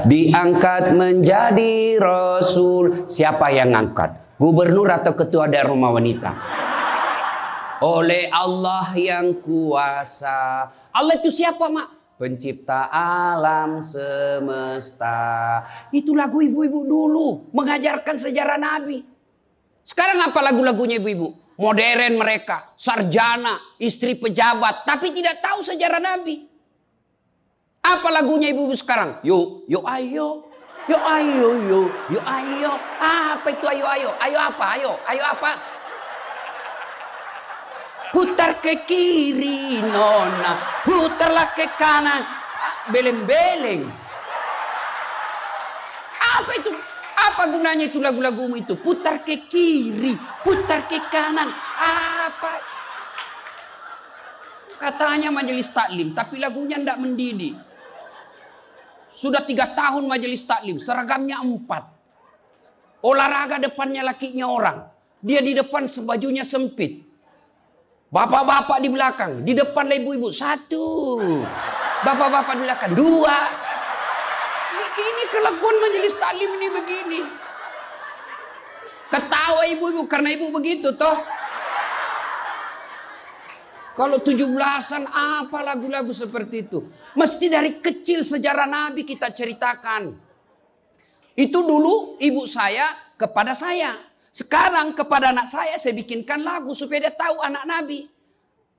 diangkat menjadi rasul. Siapa yang ngangkat? Gubernur atau ketua daerah rumah wanita? Oleh Allah yang kuasa. Allah itu siapa, Mak? Pencipta alam semesta. Itu lagu ibu-ibu dulu, mengajarkan sejarah Nabi. Sekarang apa lagu-lagunya ibu-ibu? Modern mereka, sarjana, istri pejabat, tapi tidak tahu sejarah Nabi. Apa lagunya ibu-ibu sekarang? Yo, yo ayo, yo ayo, yo ayo. Apa itu ayo ayo? Ayo apa? Ayo apa? Putar ke kiri nona, putarlah ke kanan, beleng-beleng. Apa itu? Apa gunanya itu lagu-lagumu itu? Putar ke kiri, putar ke kanan. Apa? Katanya majelis taklim, tapi lagunya tidak mendidik. Sudah 3 tahun majelis taklim, seragamnya 4. Olahraga depannya lakinya orang. Dia di depan sebajunya sempit. Bapak-bapak di belakang, di depan ibu-ibu 1. Bapak-bapak di belakang 2. Ini kelakuan majelis taklim ini begini. Ketawa ibu-ibu karena ibu begitu toh. Kalau 17-an apa lagu-lagu seperti itu? Mesti dari kecil sejarah Nabi kita ceritakan. Itu dulu ibu saya kepada saya. Sekarang kepada anak saya bikinkan lagu supaya dia tahu anak Nabi.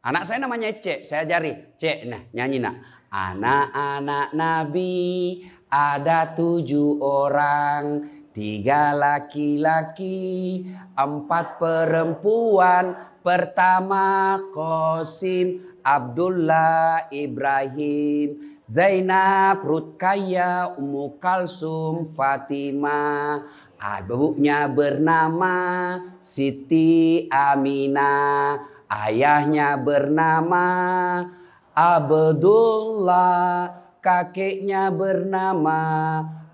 Anak saya namanya Cek, saya ajari. Cek, nah nyanyi nak. Anak-anak Nabi ada 7 orang, 3 laki-laki, 4 perempuan. Pertama Qasim, Abdullah, Ibrahim, Zainab, Rutkaya, Ummu Kalsum, Fatimah. Ibunya bernama Siti Aminah. Ayahnya bernama Abdullah. Kakeknya bernama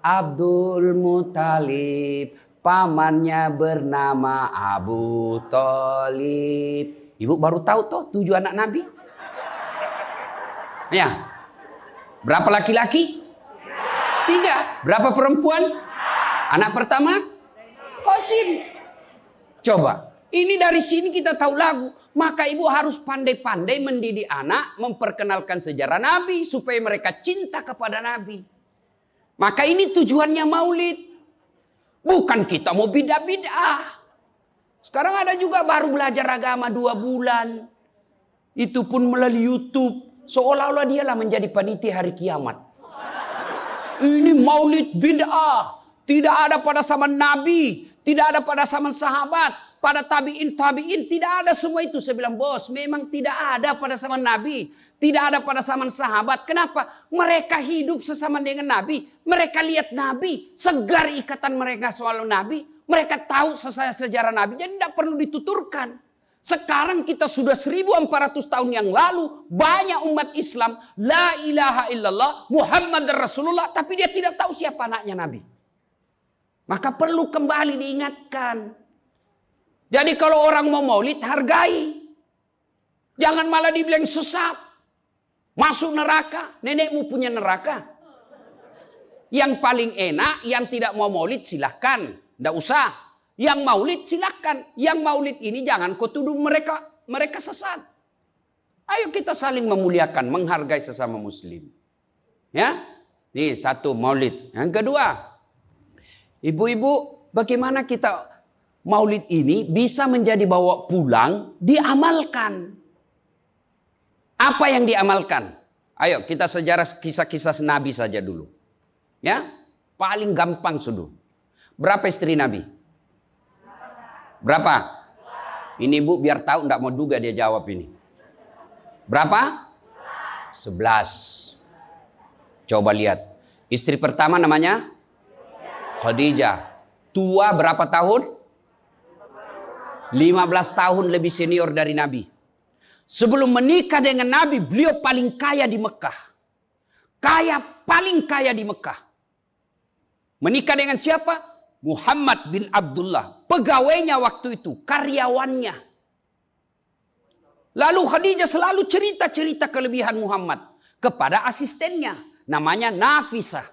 Abdul Muthalib. Pamannya bernama Abu Thalib. Ibu baru tahu toh 7 anak Nabi? Ya. Berapa laki-laki? 3. Berapa perempuan? Anak pertama? Qasim. Coba. Ini dari sini kita tahu lagu. Maka ibu harus pandai-pandai mendidik anak. Memperkenalkan sejarah Nabi. Supaya mereka cinta kepada Nabi. Maka ini tujuannya maulid. Bukan kita mau bidah-bidah. Sekarang ada juga baru belajar agama 2 bulan. Itu pun melalui YouTube. Seolah-olah dialah menjadi panitia hari kiamat. Ini maulid bid'ah. Tidak ada pada zaman Nabi. Tidak ada pada zaman sahabat. Pada tabi'in, tidak ada semua itu. Saya bilang, bos, memang tidak ada pada zaman Nabi. Tidak ada pada zaman sahabat. Kenapa? Mereka hidup sesama dengan Nabi. Mereka lihat Nabi. Segar ikatan mereka soal Nabi. Mereka tahu sejarah Nabi. Jadi tidak perlu dituturkan. Sekarang kita sudah 1400 tahun yang lalu. Banyak umat Islam. La ilaha illallah. Muhammad Rasulullah. Tapi dia tidak tahu siapa anaknya Nabi. Maka perlu kembali diingatkan. Jadi kalau orang mau maulid, hargai. Jangan malah dibilang sesat. Masuk neraka. Nenekmu punya neraka. Yang paling enak, yang tidak mau maulid silahkan. Tidak usah. Yang maulid silahkan. Yang maulid ini jangan kau tuduh mereka sesat. Ayo kita saling memuliakan, menghargai sesama muslim. Ya, ini 1 maulid. Yang kedua, ibu-ibu, bagaimana kita maulid ini bisa menjadi bawa pulang, diamalkan. Apa yang diamalkan? Ayo kita sejarah kisah-kisah Nabi saja dulu. Ya, paling gampang sudah. Berapa istri Nabi? Berapa? Ini bu biar tahu, enggak mau duga dia jawab ini. Berapa? 11. Coba lihat. Istri pertama namanya Khadijah. Tua berapa tahun? 15 tahun lebih senior dari Nabi. Sebelum menikah dengan Nabi, beliau paling kaya di Mekah. Paling kaya di Mekah. Menikah dengan siapa? Muhammad bin Abdullah. Pegawainya waktu itu, karyawannya. Lalu Khadijah selalu cerita-cerita kelebihan Muhammad kepada asistennya. Namanya Nafisah.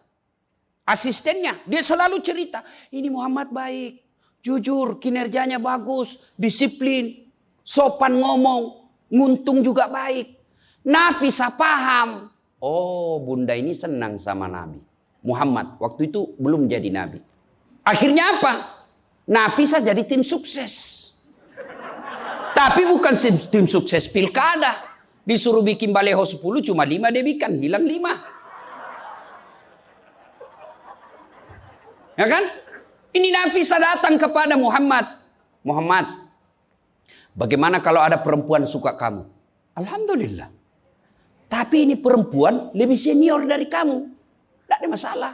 asistennya, dia selalu cerita, ini Muhammad baik, jujur, kinerjanya bagus, disiplin, sopan ngomong, nguntung juga baik. Nafisa paham. Oh, bunda ini senang sama Nabi Muhammad. Waktu itu belum jadi Nabi. Akhirnya apa? Nafisa jadi tim sukses. Tapi bukan tim sukses pilkada. Disuruh bikin baleho 10, cuma 5 dia bikin, hilang 5. Ya kan? Ini Nafisa datang kepada Muhammad. Muhammad, bagaimana kalau ada perempuan suka kamu? Alhamdulillah. Tapi ini perempuan lebih senior dari kamu. Tidak ada masalah.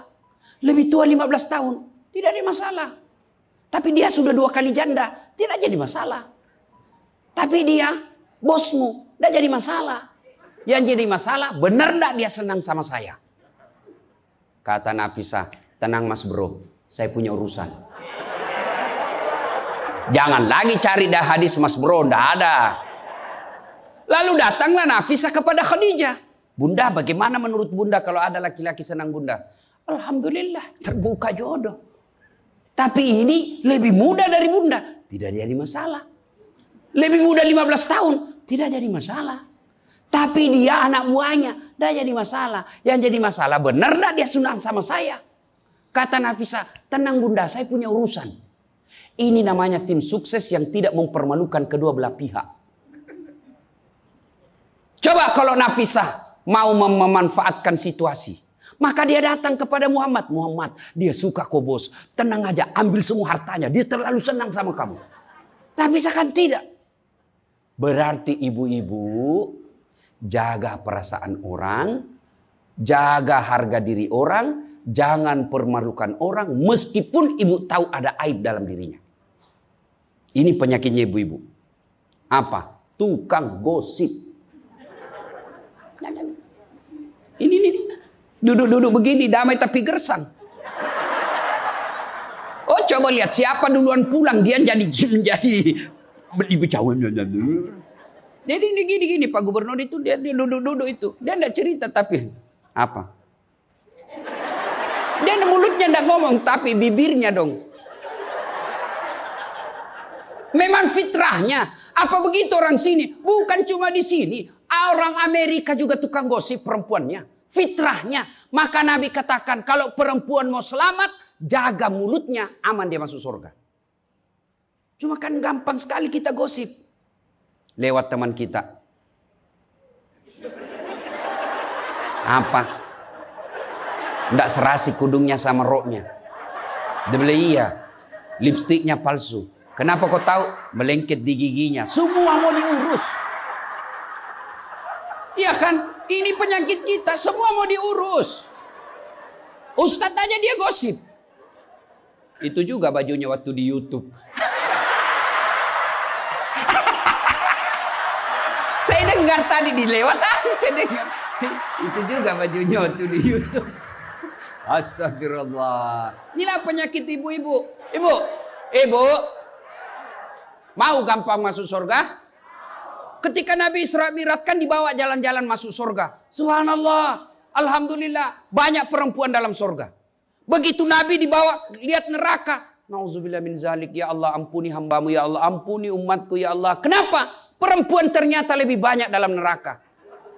Lebih tua 15 tahun. Tidak ada masalah. Tapi dia sudah 2 kali janda. Tidak jadi masalah. Tapi dia bosmu. Tidak jadi masalah. Yang jadi masalah, benar tidak dia senang sama saya? Kata Nafisa, tenang mas bro. Saya punya urusan. Jangan lagi cari dah hadis mas bro. Tidak ada. Lalu datanglah Nafisa kepada Khadijah. Bunda, bagaimana menurut bunda kalau ada laki-laki senang bunda? Alhamdulillah, terbuka jodoh. Tapi ini lebih muda dari bunda. Tidak jadi masalah. Lebih muda 15 tahun. Tidak jadi masalah. Tapi dia anak buahnya. Tidak jadi masalah. Yang jadi masalah, benar tidak dia senang sama saya? Kata Nafisa, tenang bunda, saya punya urusan. Ini namanya tim sukses yang tidak mempermalukan kedua belah pihak. Coba kalau Nafisa mau memanfaatkan situasi. Maka dia datang kepada Muhammad. Muhammad, dia suka kok bos. Tenang aja, ambil semua hartanya. Dia terlalu senang sama kamu. Nafisa kan tidak. Berarti ibu-ibu jaga perasaan orang. Jaga harga diri orang. Jangan permalukan orang. Meskipun ibu tahu ada aib dalam dirinya. Ini penyakitnya ibu-ibu. Apa? Tukang gosip. Ini. Duduk-duduk begini, damai tapi gersang. Oh, coba lihat siapa duluan pulang, dia jadi berbicara. Jadi gini Pak Gubernur itu dia duduk-duduk itu. Dia enggak cerita tapi apa? Dia mulutnya enggak ngomong tapi bibirnya dong. Memang fitrahnya. Apa begitu orang sini? Bukan cuma di sini. Orang Amerika juga tukang gosip perempuannya. Fitrahnya. Maka Nabi katakan kalau perempuan mau selamat, jaga mulutnya, aman dia masuk surga. Cuma kan gampang sekali kita gosip. Lewat teman kita. Apa? Nggak serasi kudungnya sama roknya. Dia bilang iya. Lipstiknya palsu. Kenapa kau tahu? Melengket di giginya. Semua mau diurus. Iya kan? Ini penyakit kita. Semua mau diurus. Ustadz aja dia gosip. Itu juga bajunya waktu di YouTube. Saya dengar tadi dilewat tadi saya dengar. Itu juga bajunya waktu di YouTube. Astagfirullah. Inilah penyakit ibu-ibu. Ibu. Mau gampang masuk surga? Ketika Nabi Isra Mi'raj kan dibawa jalan-jalan masuk surga. Subhanallah. Alhamdulillah. Banyak perempuan dalam surga. Begitu Nabi dibawa lihat neraka. Nauzubillah min zalik. Ya Allah ampuni hambamu. Ya Allah ampuni umatku. Ya Allah. Kenapa? Perempuan ternyata lebih banyak dalam neraka.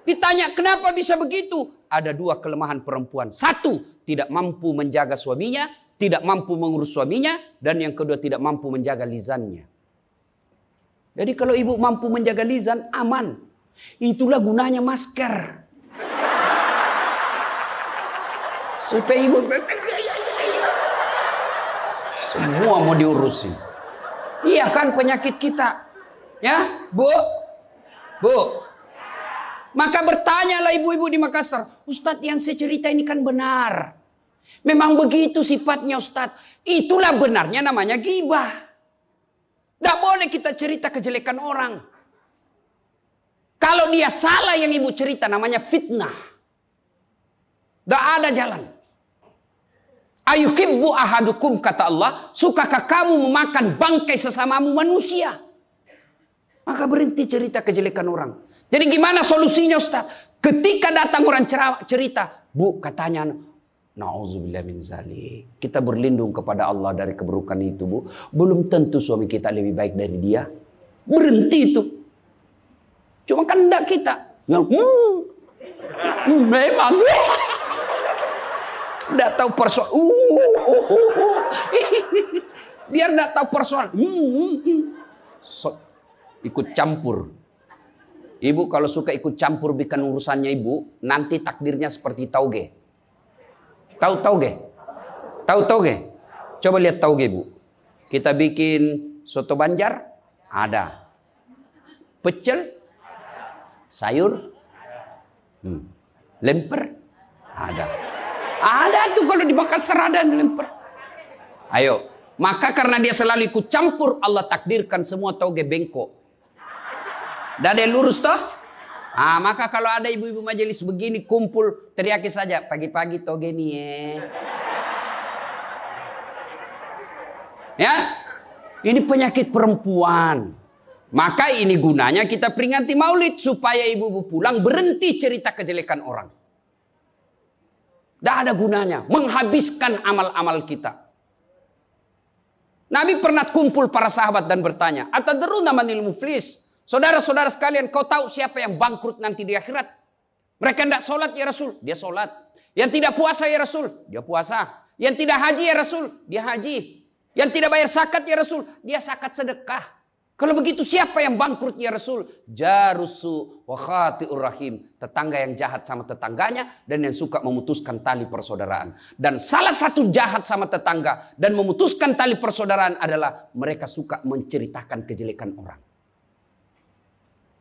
Ditanya kenapa bisa begitu? Ada 2 kelemahan perempuan. 1, tidak mampu menjaga suaminya. Tidak mampu mengurus suaminya. Dan yang kedua tidak mampu menjaga lisannya. Jadi kalau ibu mampu menjaga lisan, aman. Itulah gunanya masker. Supaya ibu semua mau diurusin. Iya kan penyakit kita. Ya, Bu. Maka bertanyalah ibu-ibu di Makassar. Ustadz yang saya cerita ini kan benar. Memang begitu sifatnya Ustadz. Itulah benarnya namanya ghibah. Tidak boleh kita cerita kejelekan orang. Kalau dia salah yang ibu cerita namanya fitnah. Tidak ada jalan. Ayuhibbu ahadukum kata Allah. Sukakah kamu memakan bangkai sesamamu manusia? Maka berhenti cerita kejelekan orang. Jadi gimana solusinya Ustaz? Ketika datang orang cerita. Bu katanya Nauzubillah min zalik. Kita berlindung kepada Allah dari keburukan itu, Bu. Belum tentu suami kita lebih baik dari dia. Berhenti itu. Cuma kan enggak kita. Yang memang enggak tahu persoalan. Biar enggak tahu persoalan. Ikut campur. Ibu kalau suka ikut campur bikin urusannya ibu, nanti takdirnya seperti tauge. Tahu tauge? Tahu tauge? Coba lihat tauge, Bu. Kita bikin soto Banjar, ada. Pecel, sayur, lemper, ada. Ada tuh kalau di Makassar ada lemper. Ayo, maka karena dia selalu ikut campur, Allah takdirkan semua tauge bengkok. Dah ada yang lurus toh? Maka kalau ada ibu-ibu majelis begini kumpul, teriaki saja, pagi-pagi toge nih ya. Ini penyakit perempuan. Maka ini gunanya kita peringati maulid supaya ibu-ibu pulang berhenti cerita kejelekan orang. Tidak ada gunanya, menghabiskan amal-amal kita. Nabi pernah kumpul para sahabat dan bertanya, "Atadruna manil muflis?" Saudara-saudara sekalian, kau tahu siapa yang bangkrut nanti di akhirat? Mereka tidak sholat ya Rasul, dia sholat. Yang tidak puasa ya Rasul, dia puasa. Yang tidak haji ya Rasul, dia haji. Yang tidak bayar zakat ya Rasul, dia zakat sedekah. Kalau begitu siapa yang bangkrut ya Rasul? Jarusu wa khati'ur rahim. Tetangga yang jahat sama tetangganya dan yang suka memutuskan tali persaudaraan. Dan salah satu jahat sama tetangga dan memutuskan tali persaudaraan adalah mereka suka menceritakan kejelekan orang.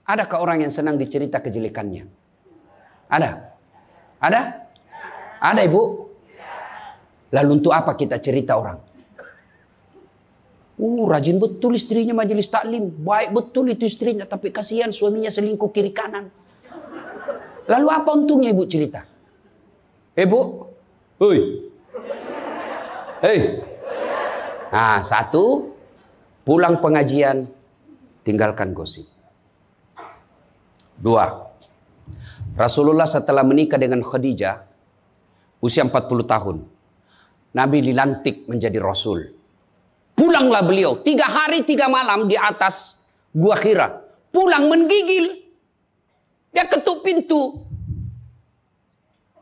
Adakah orang yang senang dicerita kejelekannya? Ada? Ada? Ada ibu? Lalu untuk apa kita cerita orang? Rajin betul istrinya majelis taklim. Baik betul itu istrinya. Tapi kasihan suaminya selingkuh kiri kanan. Lalu apa untungnya ibu cerita? Bu? Hei. Hei. Satu. Pulang pengajian. Tinggalkan gosip. 2. Rasulullah setelah menikah dengan Khadijah usia 40 tahun. Nabi dilantik menjadi Rasul. Pulanglah beliau 3 hari 3 malam di atas Gua Hira. Pulang menggigil. Dia ketuk pintu.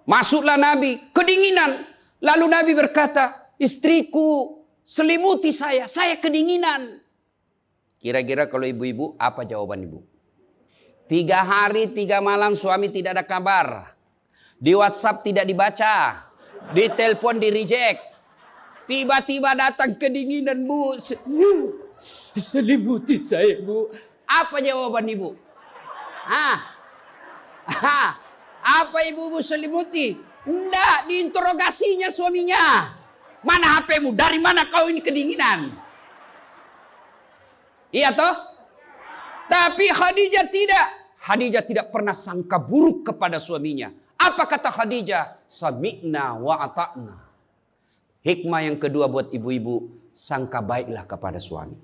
Masuklah Nabi, kedinginan. Lalu Nabi berkata, "Istriku selimuti saya kedinginan." Kira-kira kalau ibu-ibu apa jawaban ibu? 3 hari 3 malam suami tidak ada kabar. Di WhatsApp tidak dibaca. Di telepon di reject. Tiba-tiba datang kedinginan, Bu. Selimuti saya, Bu. Apa jawaban ibu? Apa ibu selimuti? Enggak, diinterogasinya suaminya. Mana HP-mu? Dari mana kau ini kedinginan? Iya toh? Tapi Khadijah tidak. Khadijah tidak pernah sangka buruk kepada suaminya. Apa kata Khadijah? Sami'na wa ata'na. Hikmah yang kedua buat ibu-ibu, sangka baiklah kepada suami.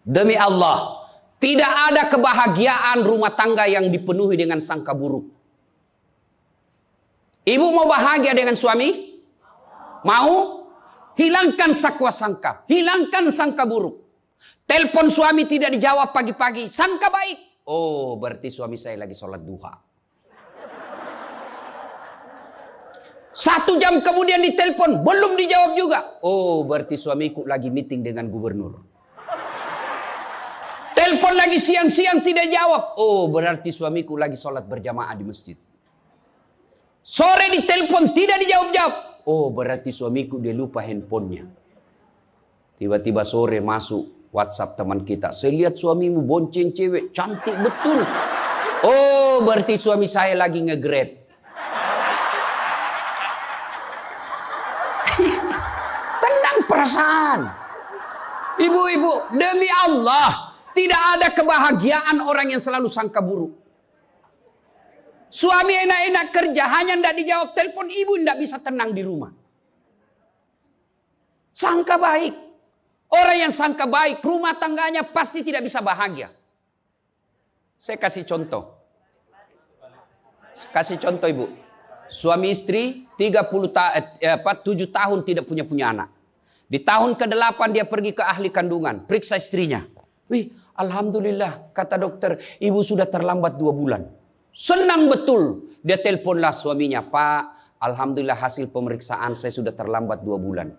Demi Allah, tidak ada kebahagiaan rumah tangga yang dipenuhi dengan sangka buruk. Ibu mau bahagia dengan suami? Mau? Hilangkan sakwa sangka, hilangkan sangka buruk. Telepon suami tidak dijawab pagi-pagi, sangka baik. Oh, berarti suami saya lagi sholat duha. 1 jam kemudian ditelepon, belum dijawab juga. Oh, berarti suamiku lagi meeting dengan gubernur. Telepon lagi siang-siang tidak jawab. Oh, berarti suamiku lagi sholat berjamaah di masjid. Sore ditelepon tidak dijawab-jawab. Oh, berarti suamiku dia lupa handphonenya. Tiba-tiba sore masuk WhatsApp teman kita. Saya lihat suamimu bonceng cewek. Cantik betul. Oh, berarti suami saya lagi nge-grab. Tenang perasaan. Ibu-ibu, demi Allah. Tidak ada kebahagiaan orang yang selalu sangka buruk. Suami enak-enak kerja. Hanya tidak dijawab telepon. Ibu tidak bisa tenang di rumah. Sangka baik. Orang yang sangka baik, rumah tangganya pasti tidak bisa bahagia. Saya kasih contoh. Kasih contoh ibu. Suami istri 7 tahun tidak punya anak. Di tahun ke-8 dia pergi ke ahli kandungan, periksa istrinya. Wih, alhamdulillah, kata dokter, ibu sudah terlambat 2 bulan. Senang betul. Dia teleponlah suaminya, Pak, alhamdulillah hasil pemeriksaan saya sudah terlambat 2 bulan.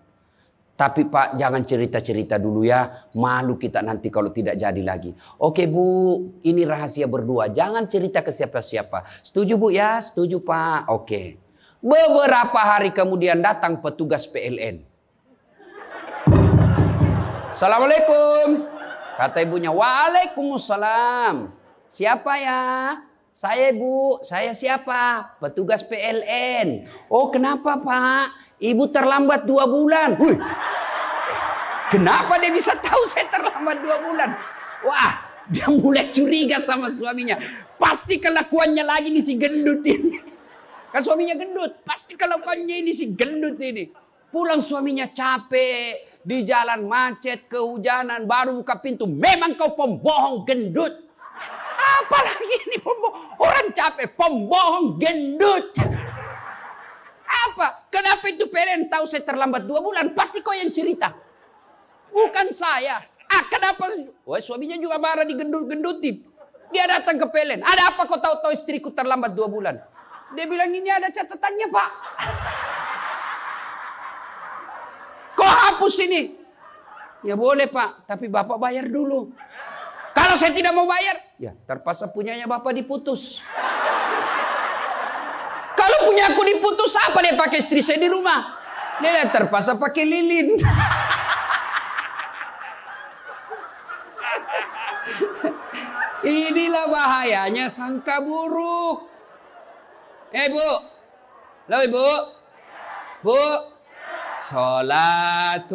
Tapi Pak, jangan cerita-cerita dulu ya, malu kita nanti kalau tidak jadi lagi. Oke Bu, ini rahasia berdua, jangan cerita ke siapa-siapa. Setuju Bu ya? Setuju Pak. Oke. Beberapa hari kemudian datang petugas PLN. Assalamualaikum. Kata ibunya, waalaikumsalam. Siapa ya? Saya Bu, saya siapa? Petugas PLN. Oh kenapa Pak? Ibu terlambat 2 bulan. Hui. Kenapa dia bisa tahu saya terlambat 2 bulan? Wah, dia mulai curiga sama suaminya. Pasti kelakuannya lagi nih si gendut ini. Kan suaminya gendut. Pasti kelakuannya ini si gendut ini. Pulang suaminya capek. Di jalan macet, kehujanan, baru buka pintu. Memang kau pembohong gendut. Apalagi ini pembohong. Orang capek, pembohong gendut. Apa? Kenapa itu PLN tahu saya terlambat 2 bulan? Pasti kau yang cerita. Bukan saya. Kenapa? Wah, suaminya juga marah digendut-gendutin. Dia datang ke PLN. Ada apa kau tahu istriku terlambat 2 bulan? Dia bilang ini ada catatannya Pak. Kau hapus ini. Ya boleh Pak, tapi Bapak bayar dulu. Kalau saya tidak mau bayar, ya terpaksa punyanya Bapak diputus. Kalau punya aku diputus, apa dia pakai istri saya di rumah? Dia terpaksa pakai lilin. Inilah bahayanya sangka buruk. Bu. Halo Ibu. Bu. Salatullah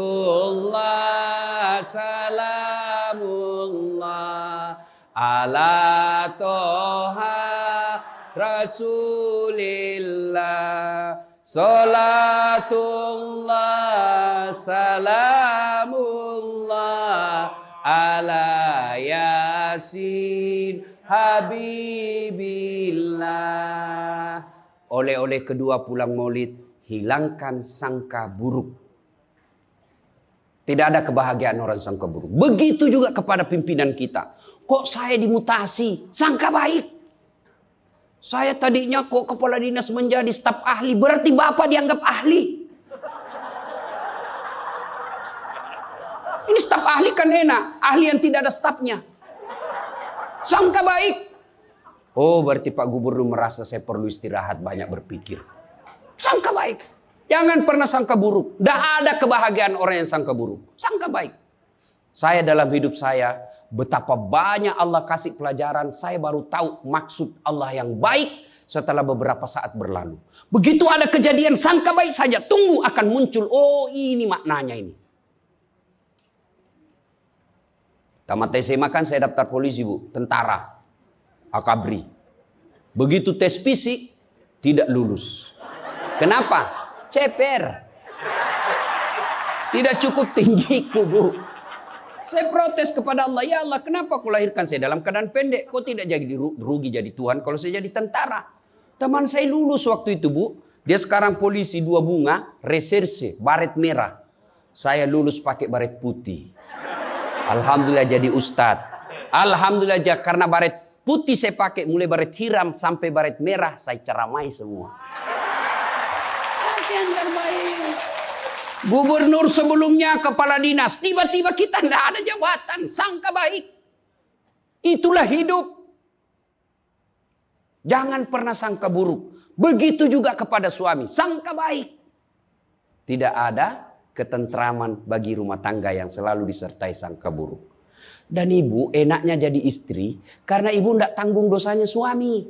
salamullah ala toha rasulillah. Salatullah salamullah ala yasin habibillah. Oleh-oleh kedua pulang maulid, hilangkan sangka buruk. Tidak ada kebahagiaan orang sangka buruk. Begitu juga kepada pimpinan kita. Kok saya dimutasi? Sangka baik. Saya tadinya kok kepala dinas menjadi staf ahli. Berarti Bapak dianggap ahli. Ini staf ahli kan enak. Ahli yang tidak ada stafnya. Sangka baik. Oh berarti Pak Gubernur merasa saya perlu istirahat, banyak berpikir. Sangka baik. Jangan pernah sangka buruk. Tidak ada kebahagiaan orang yang sangka buruk. Sangka baik. Saya dalam hidup saya, betapa banyak Allah kasih pelajaran. Saya baru tahu maksud Allah yang baik setelah beberapa saat berlalu. Begitu ada kejadian, sangka baik saja. Tunggu akan muncul. Oh ini maknanya ini. Tamat SMA kan saya daftar polisi Bu. Tentara. Akabri. Begitu tes fisik, tidak lulus. Kenapa? Ceper. Tidak cukup tinggiku Bu. Saya protes kepada Allah. Ya Allah, kenapa kau lahirkan saya dalam keadaan pendek? Kau tidak jadi rugi jadi Tuhan kalau saya jadi tentara. Teman saya lulus waktu itu Bu. Dia sekarang polisi 2 bunga, reserse, baret merah. Saya lulus pakai baret putih. Alhamdulillah jadi ustadz. Alhamdulillah karena baret putih saya pakai, mulai baret hiram sampai baret merah, saya ceramai semua. Yang terbaik. Gubernur sebelumnya, kepala dinas, tiba-tiba kita tidak ada jabatan, sangka baik. Itulah hidup. Jangan pernah sangka buruk. Begitu juga kepada suami, sangka baik. Tidak ada ketentraman bagi rumah tangga yang selalu disertai sangka buruk. Dan ibu enaknya jadi istri karena ibu tidak tanggung dosanya suami.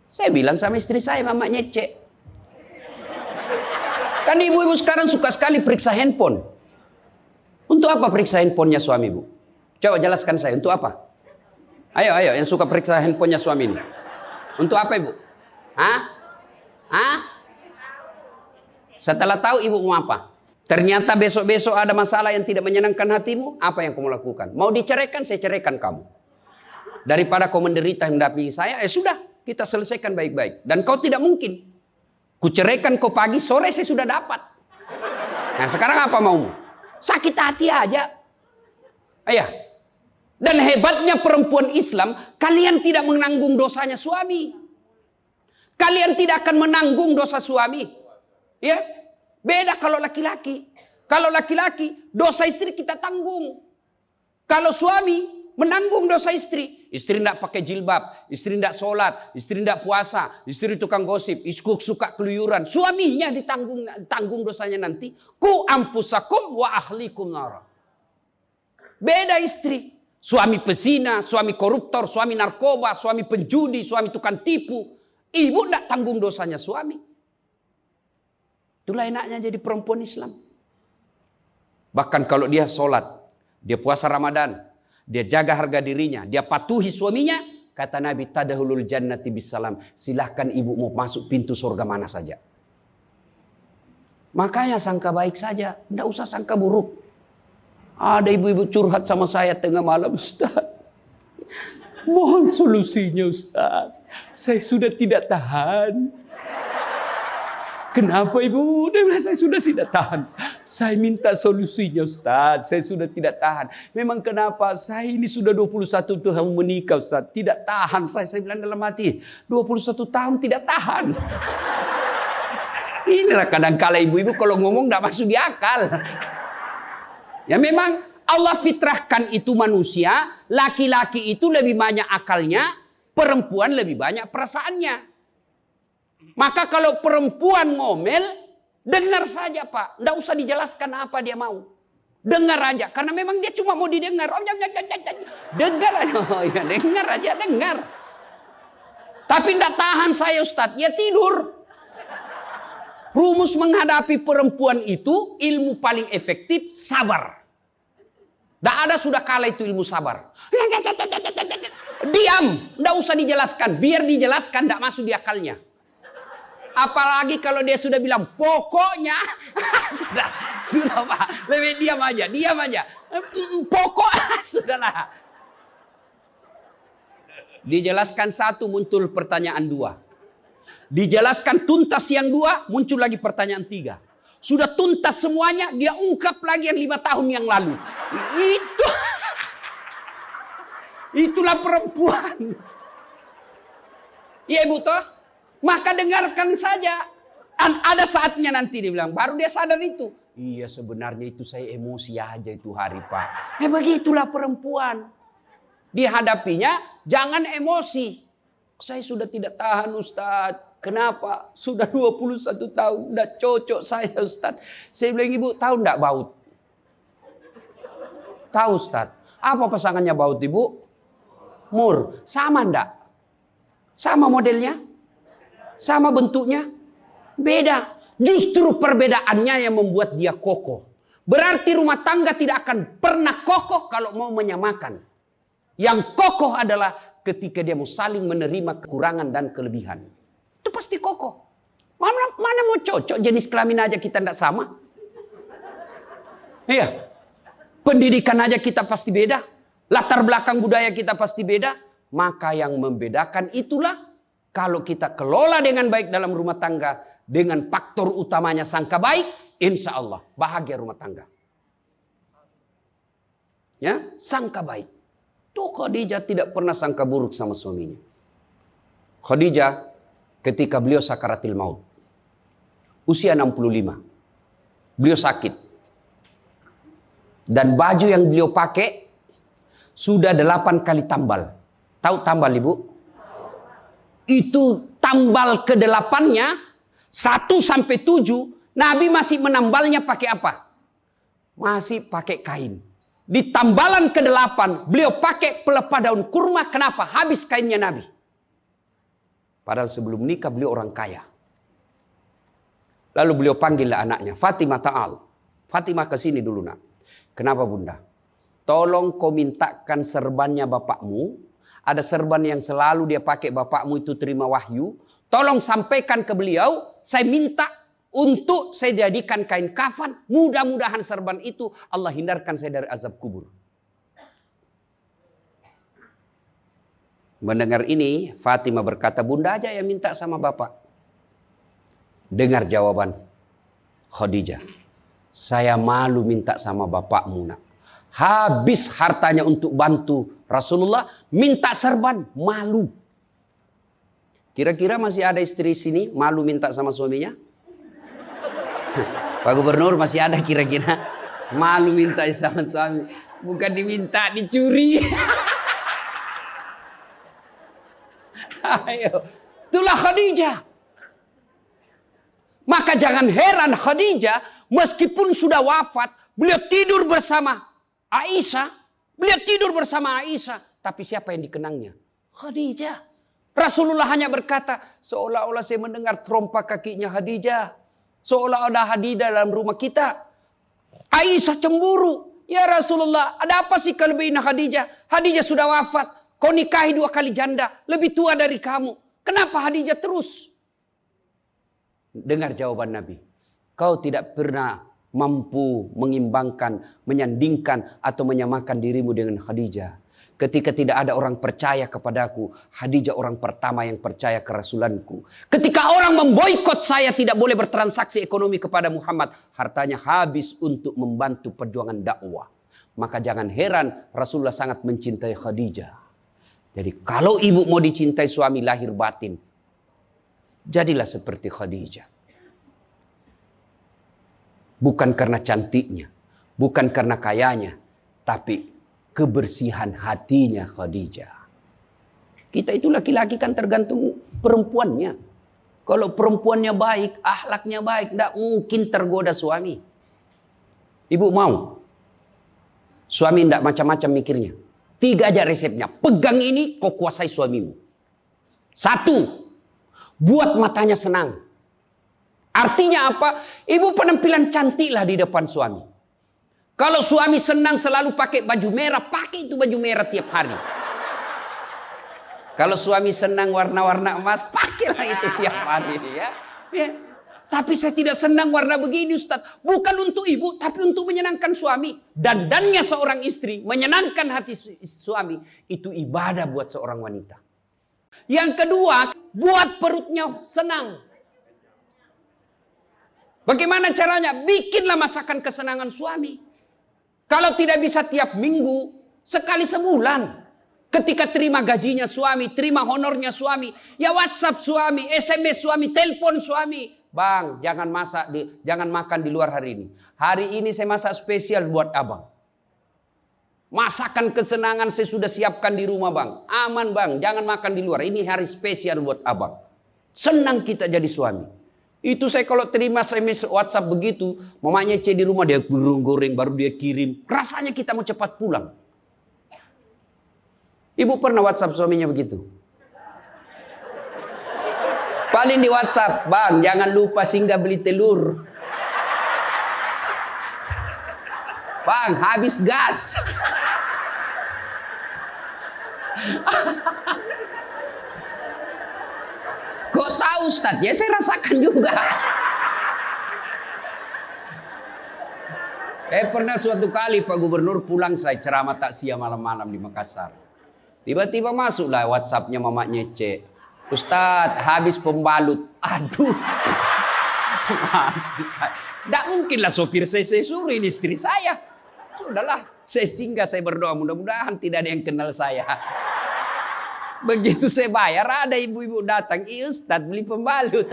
Saya bilang sama istri saya, mama nyecek. Kan ibu-ibu sekarang suka sekali periksa handphone. Untuk apa periksa handphonenya suami Bu? Coba jelaskan saya, untuk apa? Ayo yang suka periksa handphonenya suami ini. Untuk apa Ibu? Setelah tahu ibu mau apa? Ternyata besok-besok ada masalah yang tidak menyenangkan hatimu, apa yang kamu lakukan? Mau diceraikan, saya ceraikan kamu. Daripada kau menderita mendampingi saya, sudah, kita selesaikan baik-baik. Dan kau tidak mungkin Kuceraikan kau pagi, sore saya sudah dapat. Nah sekarang apa maumu? Sakit hati aja. Ayah. Dan hebatnya perempuan Islam, kalian tidak menanggung dosanya suami. Kalian tidak akan menanggung dosa suami. Ya, beda kalau laki-laki. Kalau laki-laki, dosa istri kita tanggung. Kalau suami menanggung dosa istri. Istri tidak pakai jilbab, istri tidak sholat, istri tidak puasa, istri tukang gosip, istri suka keluyuran. Suaminya ditanggung dosanya nanti. Ku ampusakum wa ahlikum nara. Beda istri. Suami pezina, suami koruptor, suami narkoba, suami penjudi, suami tukang tipu. Ibu tidak tanggung dosanya suami. Itulah enaknya jadi perempuan Islam. Bahkan kalau dia sholat, dia puasa Ramadan, dia jaga harga dirinya, dia patuhi suaminya, kata Nabi, tadahulul jannati bisalam. Silahkan ibu mau masuk pintu surga mana saja. Makanya sangka baik saja, tidak usah sangka buruk. Ada ibu-ibu curhat sama saya tengah malam, Ustaz. Mohon solusinya Ustaz. Saya sudah tidak tahan. Kenapa ibu? Dia bilang saya sudah tidak tahan. Saya minta solusinya Ustaz. Saya sudah tidak tahan. Memang kenapa? Saya ini sudah 21 tahun menikah Ustaz. Tidak tahan. Saya bilang dalam hati. 21 tahun tidak tahan. Inilah kadang-kala ibu-ibu kalau ngomong tidak masuk di akal. Ya memang Allah fitrahkan itu manusia. Laki-laki itu lebih banyak akalnya. Perempuan lebih banyak perasaannya. Maka kalau perempuan ngomel, dengar saja Pak. Tidak usah dijelaskan apa dia mau. Dengar aja. Karena memang dia cuma mau didengar. Dengar aja. Oh, ya, dengar aja, dengar. Tapi tidak tahan saya Ustadz. Ya tidur. Rumus menghadapi perempuan itu, ilmu paling efektif, sabar. Tidak ada sudah kalah itu ilmu sabar. Diam. Tidak usah dijelaskan. Biar dijelaskan tidak masuk di akalnya. Apalagi kalau dia sudah bilang pokoknya sudah Pak, lebih diam aja. Pokok sudahlah. Dijelaskan satu muncul pertanyaan dua. Dijelaskan tuntas yang dua muncul lagi pertanyaan tiga. Sudah tuntas semuanya dia ungkap lagi yang 5 tahun yang lalu. Itulah perempuan. Iya Ibu toh? Maka dengarkan saja. Dan ada saatnya nanti dia bilang. Baru dia sadar itu. Iya sebenarnya itu saya emosi aja itu hari Pak. Begitulah perempuan. Dihadapinya jangan emosi. Saya sudah tidak tahan Ustadz. Kenapa? Sudah 21 tahun. Udah cocok saya Ustadz. Saya bilang Ibu tahu enggak baut? Tahu Ustadz. Apa pasangannya baut Ibu? Mur. Sama enggak? Sama modelnya? Sama bentuknya? Beda. Justru perbedaannya yang membuat dia kokoh. Berarti rumah tangga tidak akan pernah kokoh kalau mau menyamakan. Yang kokoh adalah ketika dia mau saling menerima kekurangan dan kelebihan. Itu pasti kokoh. Mana mau cocok jenis kelamin aja kita tidak sama. Iya. Pendidikan aja kita pasti beda. Latar belakang budaya kita pasti beda. Maka yang membedakan itulah kalau kita kelola dengan baik dalam rumah tangga, dengan faktor utamanya sangka baik, insya Allah bahagia rumah tangga. Ya, sangka baik. Tuh Khadijah tidak pernah sangka buruk sama suaminya. Khadijah ketika beliau sakaratil maut, usia 65, beliau sakit. Dan baju yang beliau pakai sudah 8 kali tambal. Tahu tambal Ibu? Itu tambal ke-8-nya 1 sampai 7 Nabi masih menambalnya pakai apa? Masih pakai kain. Di tambalan ke-8 beliau pakai pelepah daun kurma. Kenapa? Habis kainnya Nabi. Padahal sebelum nikah beliau orang kaya. Lalu beliau panggillah anaknya, Fatimah ta'al. Fatimah ke sini dulu nak. Kenapa Bunda? Tolong kau mintakan serbannya bapakmu. Ada serban yang selalu dia pakai bapakmu itu terima wahyu. Tolong sampaikan ke beliau. Saya minta untuk saya jadikan kain kafan. Mudah-mudahan serban itu Allah hindarkan saya dari azab kubur. Mendengar ini Fatimah berkata, Bunda aja yang minta sama bapak. Dengar jawaban Khadijah. Saya malu minta sama bapakmu, nak. Habis hartanya untuk bantu Rasulullah, minta serban, malu. Kira-kira masih ada istri sini malu minta sama suaminya? Pak Gubernur, masih ada kira-kira malu minta sama suami? Bukan diminta, dicuri. Ayo, itulah Khadijah. Maka jangan heran Khadijah meskipun sudah wafat, beliau tidur bersama Aisyah. Beliau tidur bersama Aisyah. Tapi siapa yang dikenangnya? Khadijah. Rasulullah hanya berkata, seolah-olah saya mendengar trompa kakinya Khadijah. Seolah ada Khadijah dalam rumah kita. Aisyah cemburu. Ya Rasulullah, ada apa sih kelebihan Khadijah? Khadijah sudah wafat. Kau nikahi 2 kali janda. Lebih tua dari kamu. Kenapa Khadijah terus? Dengar jawaban Nabi. Kau tidak pernah mampu mengimbangkan, menyandingkan atau menyamakan dirimu dengan Khadijah. Ketika tidak ada orang percaya kepadaku, Khadijah orang pertama yang percaya ke Rasulanku. Ketika orang memboikot saya tidak boleh bertransaksi ekonomi kepada Muhammad, hartanya habis untuk membantu perjuangan dakwah. Maka jangan heran Rasulullah sangat mencintai Khadijah. Jadi kalau ibu mau dicintai suami lahir batin, jadilah seperti Khadijah. Bukan karena cantiknya, bukan karena kayanya, tapi kebersihan hatinya Khadijah. Kita itu laki-laki kan tergantung perempuannya. Kalau perempuannya baik, akhlaknya baik, tidak mungkin tergoda suami. Ibu mau? Suami tidak macam-macam mikirnya. 3 aja resepnya. Pegang ini, kau kuasai suamimu. 1, buat matanya senang. Artinya apa? Ibu penampilan cantiklah di depan suami. Kalau suami senang selalu pakai baju merah, pakai itu baju merah tiap hari. Kalau suami senang warna-warna emas, pakailah itu tiap hari. Ya. Tapi saya tidak senang warna begini, Ustaz. Bukan untuk ibu, tapi untuk menyenangkan suami. Dandannya seorang istri, menyenangkan hati suami. Itu ibadah buat seorang wanita. Yang kedua, buat perutnya senang. Bagaimana caranya? Bikinlah masakan kesenangan suami. Kalau tidak bisa tiap minggu, sekali sebulan. Ketika terima gajinya suami, terima honornya suami, ya WhatsApp suami, SMS suami, telepon suami. Bang, jangan makan di luar hari ini. Hari ini saya masak spesial buat abang. Masakan kesenangan saya sudah siapkan di rumah bang. Aman bang, jangan makan di luar. Ini hari spesial buat abang. Senang kita jadi suami. Itu saya kalau terima SMS WhatsApp begitu, mamanya C di rumah dia goreng baru dia kirim. Rasanya kita mau cepat pulang. Ibu pernah WhatsApp suaminya begitu? Paling di WhatsApp, bang jangan lupa singgah beli telur. Bang habis gas. Kok tahu Ustaz? Ya saya rasakan juga. Pernah suatu kali Pak Gubernur pulang saya ceramah takziah malam-malam di Makassar. Tiba-tiba masuklah WhatsApp-nya mamanya C. Ustaz habis pembalut. Aduh. Tidak mungkinlah sopir saya suruh ini istri saya. Sudahlah saya singgah saya berdoa mudah-mudahan tidak ada yang kenal saya. Begitu saya bayar, ada ibu-ibu datang. Ustaz beli pembalut.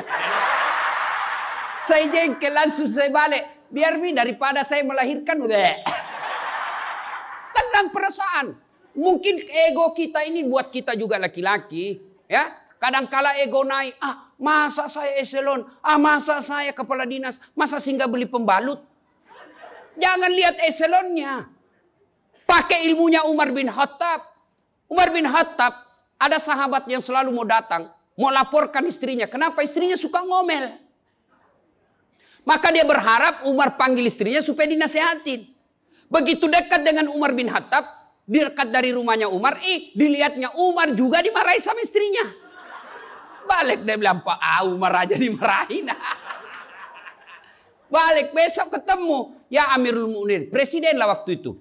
Saya jengkel langsung saya balik. Biar daripada saya melahirkan. Tenang perasaan. Mungkin ego kita ini buat kita juga laki-laki. Ya, kadangkala ego naik. Masa saya eselon? Masa saya kepala dinas? Masa singgah beli pembalut? Jangan lihat eselonnya. Pakai ilmunya Umar bin Khattab. Umar bin Khattab. Ada sahabat yang selalu mau datang, mau laporkan istrinya. Kenapa istrinya suka ngomel? Maka dia berharap Umar panggil istrinya supaya dinasehatin. Begitu dekat dengan Umar bin Khattab, dekat dari rumahnya Umar, dilihatnya Umar juga dimarahi sama istrinya. Balik dia bilang, Pak Umar aja dimarahin. Balik besok ketemu, ya Amirul Mukminin, presiden lah waktu itu.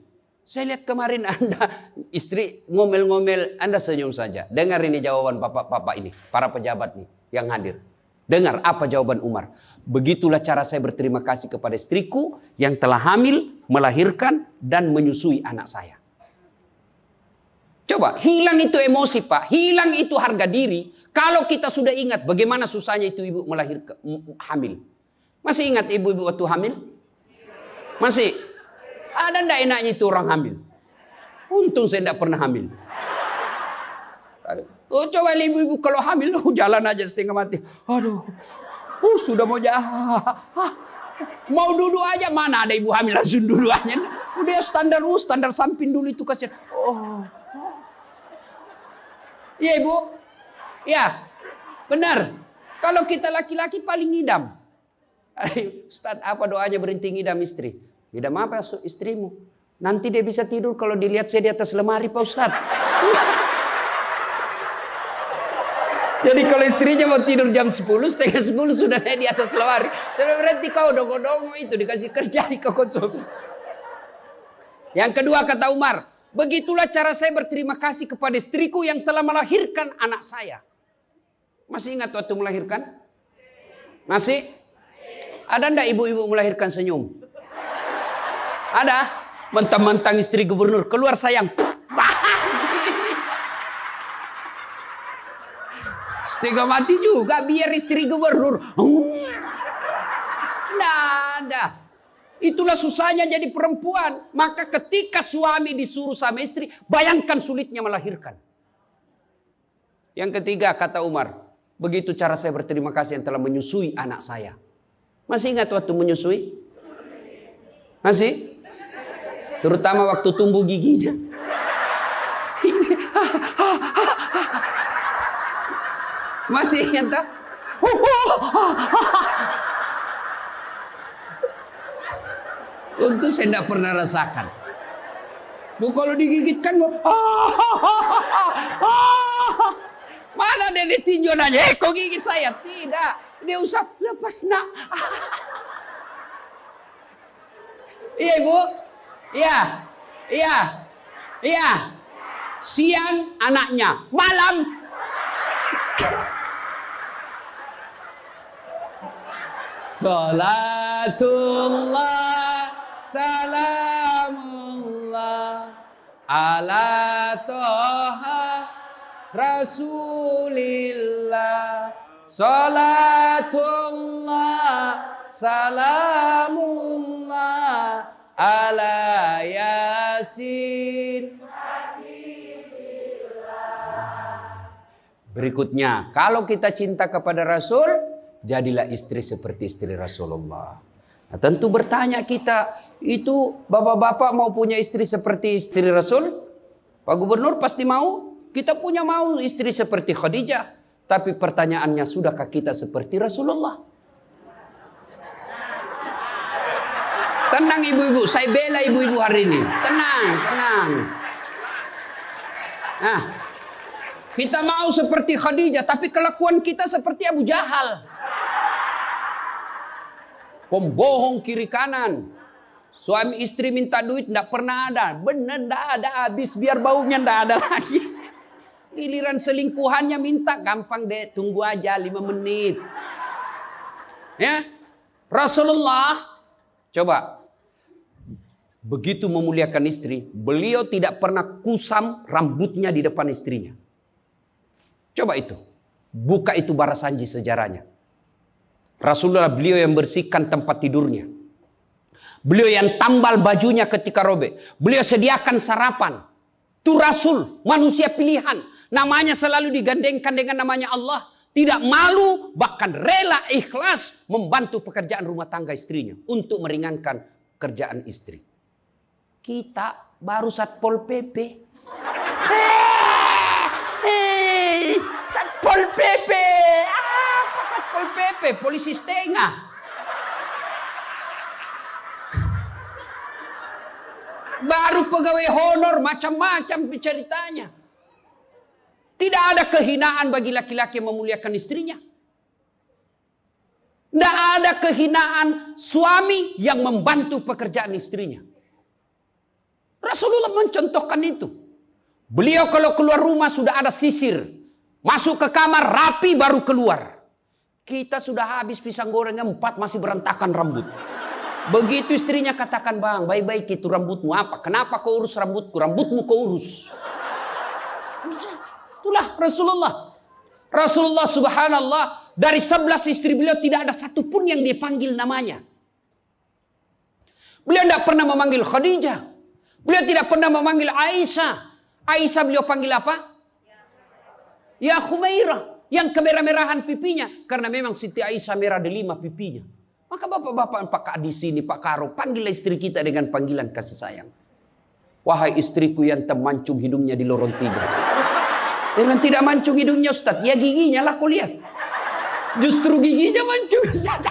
Saya lihat kemarin Anda istri ngomel-ngomel, Anda senyum saja. Dengar ini jawaban bapak-bapak ini, para pejabat nih yang hadir. Dengar apa jawaban Umar. Begitulah cara saya berterima kasih kepada istriku yang telah hamil, melahirkan, dan menyusui anak saya. Coba, hilang itu emosi Pak, hilang itu harga diri. Kalau kita sudah ingat bagaimana susahnya itu ibu melahirkan, hamil. Masih ingat ibu-ibu waktu hamil? Masih? Ada ndak enaknya itu orang hamil? Untung saya tidak pernah hamil. Oh, coba ibu-ibu kalau hamil, jalan aja setengah mati. Aduh, sudah mau mau duduk aja, mana ada ibu hamil langsung duduk aja. Udah standar samping dulu itu kasihan. Iya ibu, ya benar. Kalau kita laki-laki paling ngidam. Ustaz, apa doanya berhenti ngidam istri? Ngidam apa istrimu? Nanti dia bisa tidur kalau dilihat saya di atas lemari Pak Ustaz. Jadi kalau istrinya mau tidur jam 10, setengah 10 sudah di atas lemari. Saya berhenti kau dongo-dongo itu dikasih kerja di konsum. Yang kedua kata Umar, begitulah cara saya berterima kasih kepada istriku yang telah melahirkan anak saya. Masih ingat waktu melahirkan? Masih? Ada ndak ibu-ibu melahirkan senyum? Ada? Mentang-mentang istri gubernur keluar sayang. Setengah mati juga biar istri gubernur. Nggak ada. Itulah susahnya jadi perempuan. Maka ketika suami disuruh sama istri, bayangkan sulitnya melahirkan. Yang ketiga kata Umar, begitu cara saya berterima kasih yang telah menyusui anak saya. Masih ingat waktu menyusui? Masih? Terutama waktu tumbuh giginya. Masih ingat tak? Untuk saya tidak pernah rasakan. Bu kalau digigit kan mana dia ditinjau nanya, kok gigit saya? Tidak, dia usap, lepas nak. Iya ibu, iya. Siang anaknya, malam. Salatullah, salamullah, ala toha Rasulillah. Salatullah, salamullah, ala yasin. Berikutnya, kalau kita cinta kepada Rasul, jadilah istri seperti istri Rasulullah. Nah, tentu bertanya kita, itu bapak-bapak mau punya istri seperti istri Rasul? Pak Gubernur pasti mau. Kita punya mau istri seperti Khadijah. Tapi pertanyaannya, sudahkah kita seperti Rasulullah? Tenang ibu-ibu, saya bela ibu-ibu hari ini. Tenang. Nah, kita mau seperti Khadijah, tapi kelakuan kita seperti Abu Jahal. Pembohong kiri kanan. Suami istri minta duit tidak pernah ada. Benar tidak ada, habis biar baunya tidak ada lagi. Giliran selingkuhannya minta, gampang deh, tunggu aja 5 menit. Ya, Rasulullah coba begitu memuliakan istri, beliau tidak pernah kusam rambutnya di depan istrinya. Coba itu, buka itu Barasanji sejarahnya. Rasulullah beliau yang bersihkan tempat tidurnya. Beliau yang tambal bajunya ketika robek. Beliau sediakan sarapan. Itu Rasul, manusia pilihan. Namanya selalu digandengkan dengan namanya Allah. Tidak malu, bahkan rela ikhlas membantu pekerjaan rumah tangga istrinya. Untuk meringankan kerjaan istri. Kita baru Satpol PP. Satpol PP. Apa Satpol PP? Polisi setengah. Baru pegawai honor, macam-macam ceritanya. Tidak ada kehinaan bagi laki-laki yang memuliakan istrinya. Tidak ada kehinaan suami yang membantu pekerjaan istrinya. Rasulullah mencontohkan itu. Beliau kalau keluar rumah sudah ada sisir. Masuk ke kamar rapi baru keluar. Kita sudah habis pisang gorengnya 4 masih berantakan rambut. Begitu istrinya katakan, bang, baik-baik itu rambutmu apa? Kenapa kau urus rambutku? Rambutmu kau urus. Itulah Rasulullah. Rasulullah subhanallah, dari 11 istri beliau tidak ada satupun yang dia panggil namanya. Beliau tidak pernah memanggil Khadijah. Beliau tidak pernah memanggil Aisyah. Aisyah beliau panggil apa? Ya Khumairah. Yang kemerah-merahan pipinya. Karena memang Siti Aisyah merah delima pipinya. Maka bapak-bapak Pak Kak di sini, Pak Karo, panggillah istri kita dengan panggilan kasih sayang. Wahai istriku yang termancung hidungnya di lorong 3. Dengan tidak mancung hidungnya Ustaz. Ya giginya lah kau lihat. Justru giginya mancung Ustaz.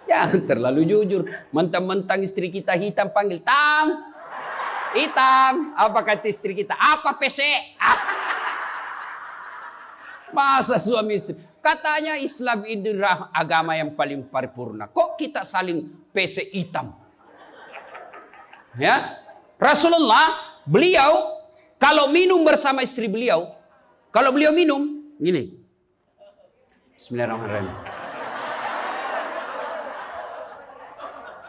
Jangan terlalu jujur. Mentang-mentang istri kita hitam panggil Tam. Hitam. Apa kata istri kita? Apa PC? Masa suami istri. Katanya Islam itu agama yang paling paripurna. Kok kita saling PC hitam? Ya. Rasulullah, beliau kalau minum bersama istri beliau, kalau beliau minum gini. Bismillahirrahmanirrahim.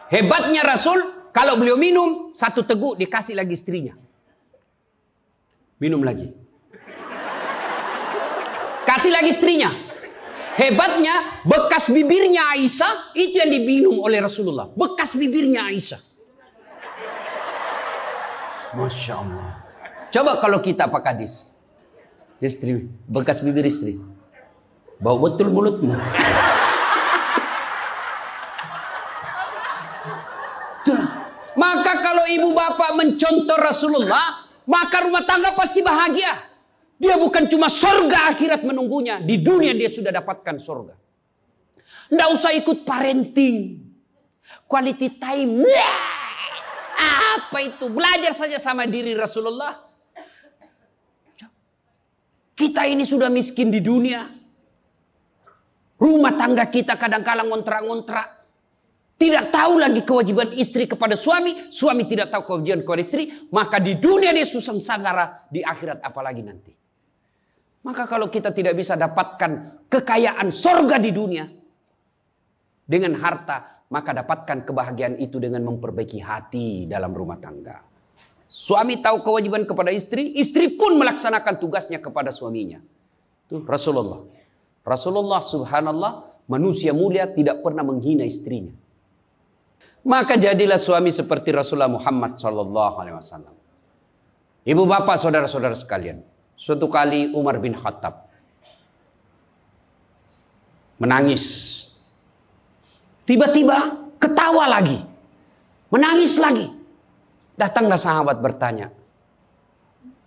Hebatnya Rasul, kalau beliau minum, 1 teguk dikasih lagi istrinya. Minum lagi. Kasih lagi istrinya. Hebatnya, bekas bibirnya Aisyah, itu yang diminum oleh Rasulullah. Bekas bibirnya Aisyah. Masya Allah. Coba kalau kita Pak Kadis. Istri, bekas bibir istri. Bau betul mulutmu. Maka kalau ibu bapak mencontoh Rasulullah, maka rumah tangga pasti bahagia. Dia bukan cuma surga akhirat menunggunya. Di dunia dia sudah dapatkan surga. Nggak usah ikut parenting. Quality time. Apa itu? Belajar saja sama diri Rasulullah. Kita ini sudah miskin di dunia. Rumah tangga kita kadang-kadang ngontrak-ngontrak. Tidak tahu lagi kewajiban istri kepada suami. Suami tidak tahu kewajiban kepada istri. Maka di dunia dia susah sanggara. Di akhirat apalagi nanti. Maka kalau kita tidak bisa dapatkan kekayaan sorga di dunia. Dengan harta. Maka dapatkan kebahagiaan itu dengan memperbaiki hati dalam rumah tangga. Suami tahu kewajiban kepada istri. Istri pun melaksanakan tugasnya kepada suaminya. Itu Rasulullah. Rasulullah subhanallah. Manusia mulia tidak pernah menghina istrinya. Maka jadilah suami seperti Rasulullah Muhammad SAW. Ibu bapak saudara-saudara sekalian. Suatu kali Umar bin Khattab menangis. Tiba-tiba ketawa lagi. Menangis lagi. Datanglah sahabat bertanya.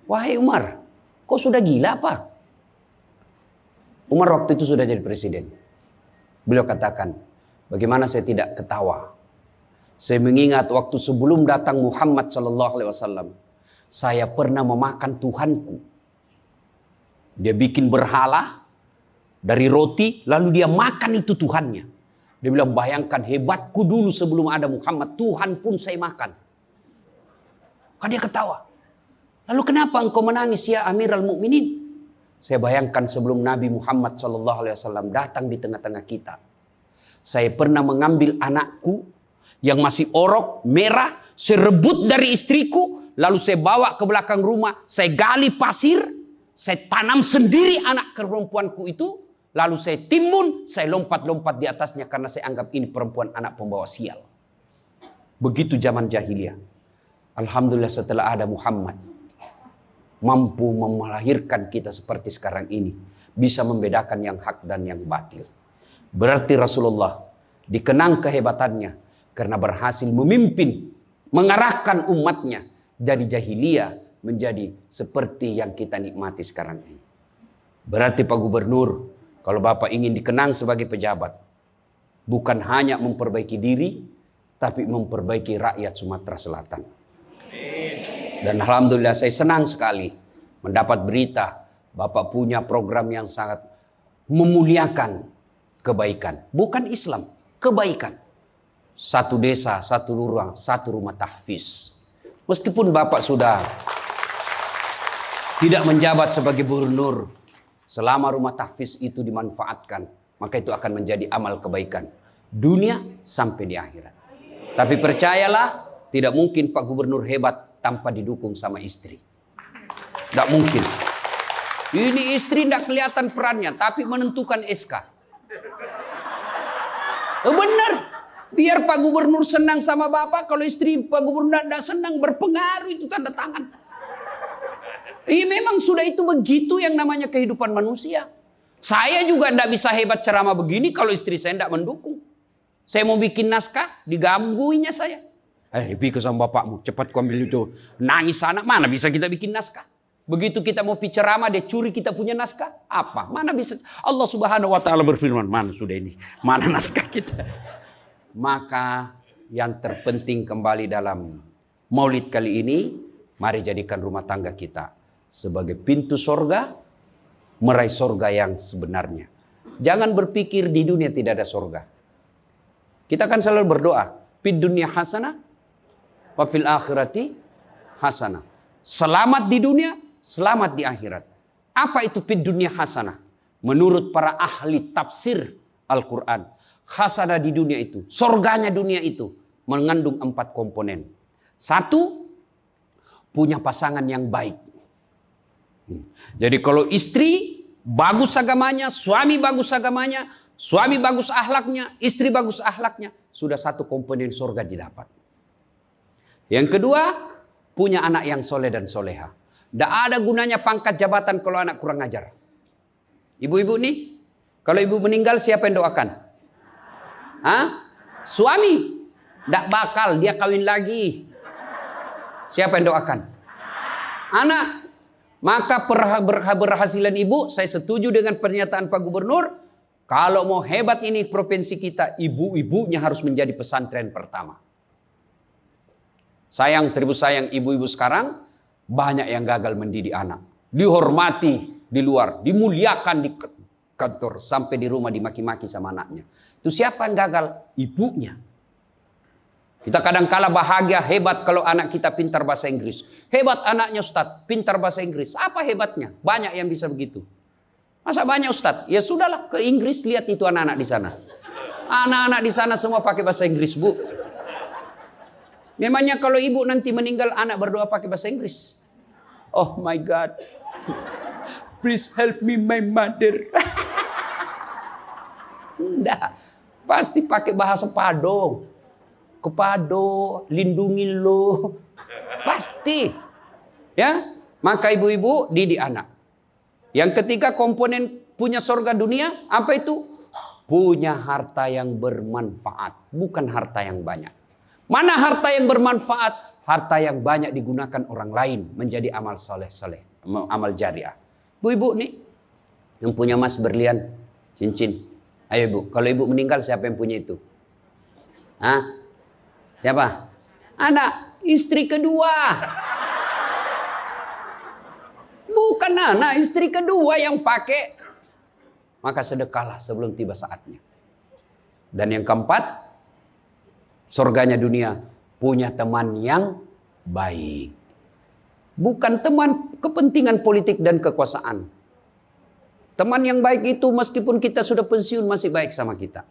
Wahai Umar, kok sudah gila apa? Umar waktu itu sudah jadi presiden. Beliau katakan, bagaimana saya tidak ketawa? Saya mengingat waktu sebelum datang Muhammad SAW, saya pernah memakan Tuhanku. Dia bikin berhala dari roti, lalu dia makan itu Tuhannya. Dia bilang, bayangkan hebatku dulu sebelum ada Muhammad, Tuhan pun saya makan. Kan dia ketawa. Lalu kenapa engkau menangis ya Amirul Mukminin? Saya bayangkan sebelum Nabi Muhammad SAW datang di tengah-tengah kita. Saya pernah mengambil anakku yang masih orok, merah, saya rebut dari istriku, lalu saya bawa ke belakang rumah, saya gali pasir, saya tanam sendiri anak perempuanku itu, lalu saya timbun, saya lompat-lompat di atasnya karena saya anggap ini perempuan anak pembawa sial. Begitu zaman jahiliyah. Alhamdulillah setelah ada Muhammad, mampu melahirkan kita seperti sekarang ini, bisa membedakan yang hak dan yang batil. Berarti Rasulullah dikenang kehebatannya, karena berhasil memimpin, mengarahkan umatnya dari jahiliyah menjadi seperti yang kita nikmati sekarang ini. Berarti Pak Gubernur, kalau Bapak ingin dikenang sebagai pejabat, bukan hanya memperbaiki diri, tapi memperbaiki rakyat Sumatera Selatan. Dan Alhamdulillah saya senang sekali mendapat berita Bapak punya program yang sangat memuliakan kebaikan. Bukan Islam, kebaikan. 1 desa, 1 lurah, 1 rumah tahfiz. Meskipun Bapak sudah tidak menjabat sebagai gubernur, Selama rumah tahfiz itu dimanfaatkan, maka itu akan menjadi amal kebaikan dunia sampai di akhirat. Tapi percayalah, tidak mungkin Pak Gubernur hebat tanpa didukung sama istri. Tidak mungkin. Ini istri tidak kelihatan perannya, tapi menentukan SK. Benar. Biar Pak Gubernur senang sama Bapak, kalau istri Pak Gubernur tidak senang, berpengaruh itu tanda tangan. Memang sudah itu begitu yang namanya kehidupan manusia. Saya juga tidak bisa hebat ceramah begini kalau istri saya tidak mendukung. Saya mau bikin naskah, digangguinya saya. Pergi sama bapakmu, cepat kau ambil itu. Nangis anak, mana bisa kita bikin naskah? Begitu kita mau ceramah, dia curi kita punya naskah. Apa? Mana bisa? Allah Subhanahu wa Ta'ala berfirman, mana sudah ini? Mana naskah kita? Maka yang terpenting kembali dalam maulid kali ini, mari jadikan rumah tangga kita sebagai pintu sorga, meraih sorga yang sebenarnya. Jangan berpikir di dunia tidak ada sorga. Kita kan selalu berdoa, fid dunya hasanah, wa fil akhirati hasanah. Selamat di dunia, selamat di akhirat. Apa itu fid dunya hasanah? Menurut para ahli tafsir Al-Quran, hasanah di dunia itu, sorganya dunia itu mengandung 4 komponen. 1, punya pasangan yang baik. Jadi kalau istri bagus agamanya, suami bagus agamanya, suami bagus akhlaknya, istri bagus akhlaknya, sudah 1 komponen sorga didapat. Yang kedua, punya anak yang soleh dan soleha. Tidak ada gunanya pangkat jabatan kalau anak kurang ajar. Ibu-ibu nih, kalau ibu meninggal siapa yang doakan? Suami. Tidak bakal, dia kawin lagi. Siapa yang doakan? Anak. Maka berhasilan ibu, saya setuju dengan pernyataan Pak Gubernur. Kalau mau hebat ini provinsi kita, ibu-ibunya harus menjadi pesantren pertama. Sayang, seribu sayang, ibu-ibu sekarang banyak yang gagal mendidik anak. Dihormati di luar, dimuliakan di kantor, sampai di rumah dimaki-maki sama anaknya. Itu siapa yang gagal? Ibunya. Kita kadang-kala bahagia, hebat kalau anak kita pintar bahasa Inggris. Hebat anaknya Ustadz, pintar bahasa Inggris. Apa hebatnya? Banyak yang bisa begitu. Masa banyak Ustadz? Ya sudahlah, ke Inggris lihat itu anak-anak di sana. Anak-anak di sana semua pakai bahasa Inggris, Bu. Memangnya kalau ibu nanti meninggal, anak berdoa pakai bahasa Inggris? Oh my God. Please help me my mother. Enggak. Pasti pakai bahasa Pado. Kepado, lindungi lo. Pasti. Ya, maka ibu-ibu didik anak. Yang ketiga komponen punya surga dunia, apa itu? Punya harta yang bermanfaat, bukan harta yang banyak. Mana harta yang bermanfaat? Harta yang banyak digunakan orang lain menjadi amal soleh-soleh, amal jariah. Bu-ibu nih, yang punya emas berlian, cincin. Ayo ibu, kalau ibu meninggal siapa yang punya itu? Siapa? Anak, istri kedua. Bukan anak, istri kedua yang pakai. Maka sedekahlah sebelum tiba saatnya. Dan yang keempat, surganya dunia, punya teman yang baik. Bukan teman kepentingan politik dan kekuasaan. Teman yang baik itu meskipun kita sudah pensiun masih baik sama kita.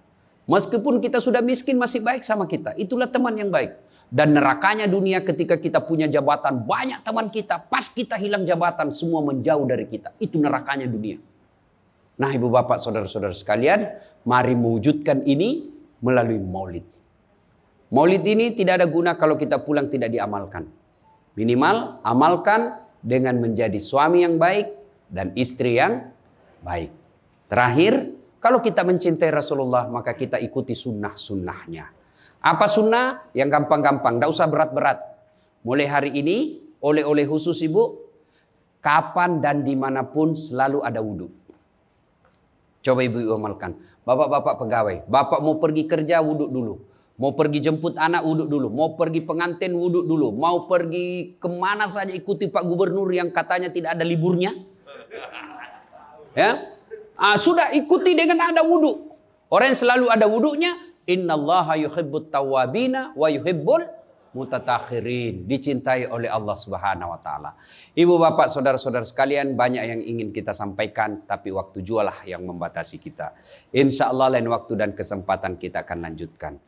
Meskipun kita sudah miskin masih baik sama kita. Itulah teman yang baik. Dan nerakanya dunia ketika kita punya jabatan. Banyak teman kita. Pas kita hilang jabatan semua menjauh dari kita. Itu nerakanya dunia. Nah ibu bapak saudara-saudara sekalian. Mari mewujudkan ini melalui maulid. Maulid ini tidak ada guna kalau kita pulang tidak diamalkan. Minimal amalkan dengan menjadi suami yang baik. Dan istri yang baik. Terakhir. Kalau kita mencintai Rasulullah, maka kita ikuti sunnah-sunnahnya. Apa sunnah? Yang gampang-gampang, tidak usah berat-berat. Mulai hari ini, oleh-oleh khusus ibu, kapan dan dimanapun selalu ada wudhu. Coba ibu amalkan. Bapak-bapak pegawai, bapak mau pergi kerja, wudhu dulu. Mau pergi jemput anak, wudhu dulu. Mau pergi pengantin, wudhu dulu. Mau pergi kemana saja ikuti Pak Gubernur yang katanya tidak ada liburnya. Ya. Sudah ikuti dengan ada wudhu. Orang yang selalu ada wudhunya, innallaha yuhibbut tawwabina wa yuhibbul Mutatakhirin, dicintai oleh Allah Subhanahu wa taala. Ibu bapak saudara-saudara sekalian, banyak yang ingin kita sampaikan tapi waktu jualah yang membatasi kita. Insya Allah lain waktu dan kesempatan kita akan lanjutkan.